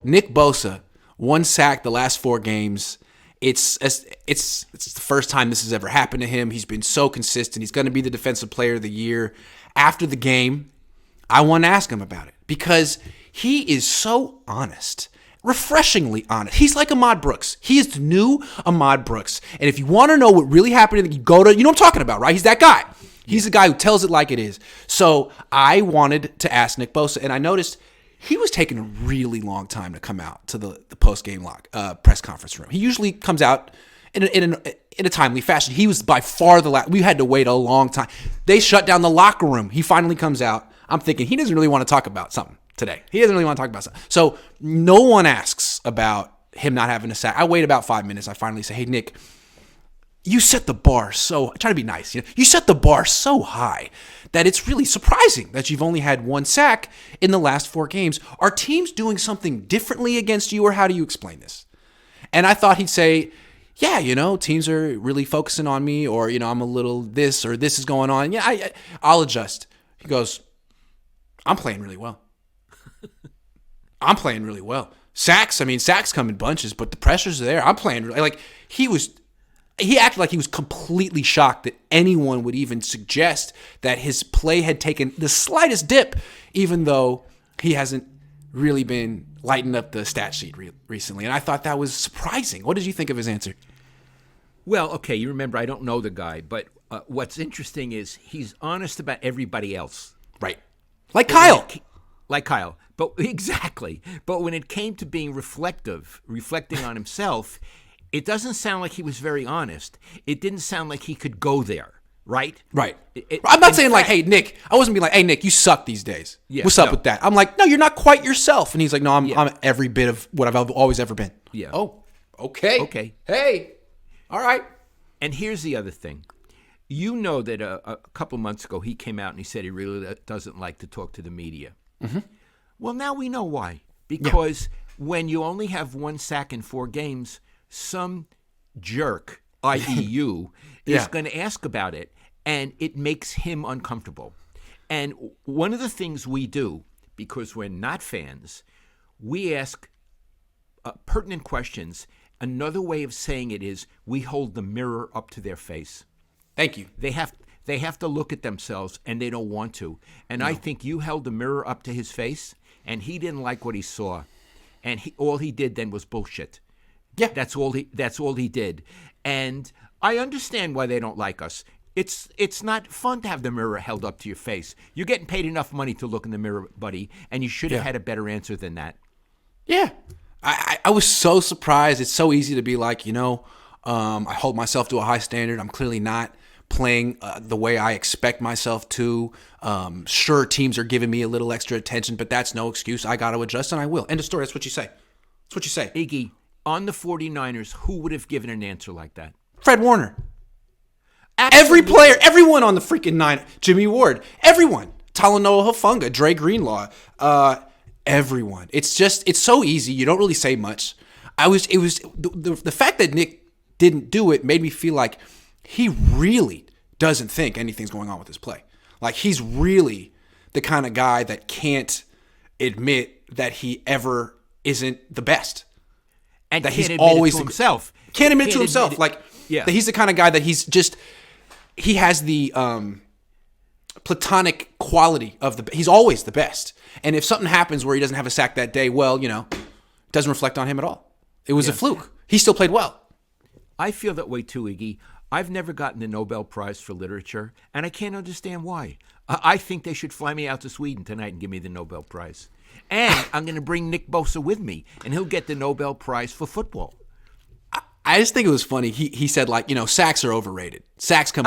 Nick Bosa, 1 sack the last 4 games. It's the first time this has ever happened to him. He's been so consistent. He's going to be the defensive player of the year. After the game, I want to ask him about it because he is so honest, refreshingly honest. He's like Ahmad Brooks. He is the new Ahmad Brooks. And if you want to know what really happened, you go to, you know what I'm talking about, right? He's that guy. He's the guy who tells it like it is. So I wanted to ask Nick Bosa, and I noticed he was taking a really long time to come out to the post-game press conference room. He usually comes out in a timely fashion. He was by far the last. We had to wait a long time. They shut down the locker room. He finally comes out. I'm thinking he doesn't really want to talk about something today. He doesn't really want to talk about something. So no one asks about him not having a sack. I wait about 5 minutes. I finally say, hey, Nick, you set the bar so, try to be nice. You set the bar so high that it's really surprising that you've only had 1 sack in the last 4 games. Are teams doing something differently against you, or how do you explain this? And I thought he'd say, yeah, teams are really focusing on me, or, I'm a little this, or this is going on. Yeah, I'll adjust. He goes, I'm playing really well. I'm playing really well. Sacks come in bunches, but the pressures are there. I'm playing really, he acted like he was completely shocked that anyone would even suggest that his play had taken the slightest dip, even though he hasn't really been lighting up the stat sheet recently. And I thought that was surprising. What did you think of his answer? Well, okay, you remember I don't know the guy, but what's interesting is he's honest about everybody else. Right. Like Kyle. But exactly. But when it came to being reflecting on himself, it doesn't sound like he was very honest. It didn't sound like he could go there, right? Right. I'm not saying hey, Nick. I wasn't being like, hey, Nick, you suck these days. Yeah, what's up with that? I'm like, no, you're not quite yourself. And he's like, no, I'm every bit of what I've always ever been. Yeah. Oh, okay. Hey, all right. And here's the other thing. You know that a couple months ago he came out and he said he really doesn't like to talk to the media. Mm-hmm. Well, now we know why. Because when you only have 1 sack in 4 games, some jerk, i.e. you, is going to ask about it, and it makes him uncomfortable. And one of the things we do, because we're not fans, we ask pertinent questions. Another way of saying it is we hold the mirror up to their face. Thank you. They have to look at themselves, and they don't want to. And no. I think you held the mirror up to his face, and he didn't like what he saw. And all he did then was bullshit. Yeah, that's all he did. And I understand why they don't like us. It's not fun to have the mirror held up to your face. You're getting paid enough money to look in the mirror, buddy, and you should have had a better answer than that. Yeah. I was so surprised. It's so easy to be like, I hold myself to a high standard. I'm clearly not playing the way I expect myself to. Sure, teams are giving me a little extra attention, but that's no excuse. I got to adjust, and I will. End of story. That's what you say. That's what you say. Iggy, on the 49ers, who would have given an answer like that? Fred Warner. Absolutely. Every player, everyone on the freaking Niners. Jimmy Ward. Everyone. Talanoa Hufanga. Dre Greenlaw. Everyone. It's so easy. You don't really say much. The fact that Nick didn't do it made me feel like he really doesn't think anything's going on with his play. Like, he's really the kind of guy that can't admit that he ever isn't the best. And that he's always himself. Can't admit it to himself. That he's the kind of guy that he has the platonic quality of he's always the best. And if something happens where he doesn't have a sack that day, well, it doesn't reflect on him at all. It was a fluke. He still played well. I feel that way too, Iggy. I've never gotten the Nobel Prize for Literature, and I can't understand why. I think they should fly me out to Sweden tonight and give me the Nobel Prize. And I'm going to bring Nick Bosa with me, and he'll get the Nobel Prize for football. I just think it was funny. He said, sacks are overrated. Sacks come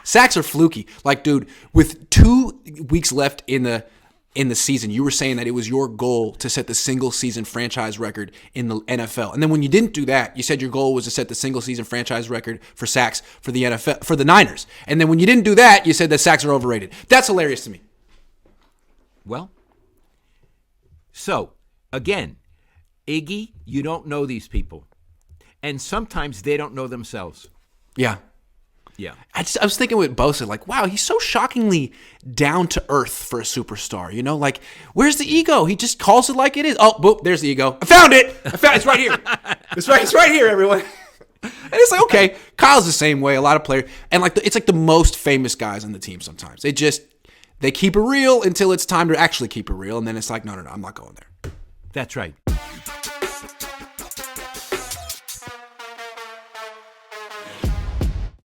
sacks are fluky. Like, dude, with 2 weeks left in the season, you were saying that it was your goal to set the single season franchise record in the NFL. And then when you didn't do that, you said your goal was to set the single season franchise record for sacks for the NFL, for the Niners. And then when you didn't do that, you said that sacks are overrated. That's hilarious to me. Well, so again, Iggy, you don't know these people. And sometimes they don't know themselves. Yeah. Yeah. I was thinking with Bosa, like, wow, he's so shockingly down to earth for a superstar. You know, like, where's the ego? He just calls it like it is. Oh, boop, there's the ego. I found it. It's right here. It's right here, everyone. And it's like, okay, Kyle's the same way. A lot of players, and like, it's like the most famous guys on the team. Sometimes they keep it real until it's time to actually keep it real, and then it's like, no, I'm not going there. That's right.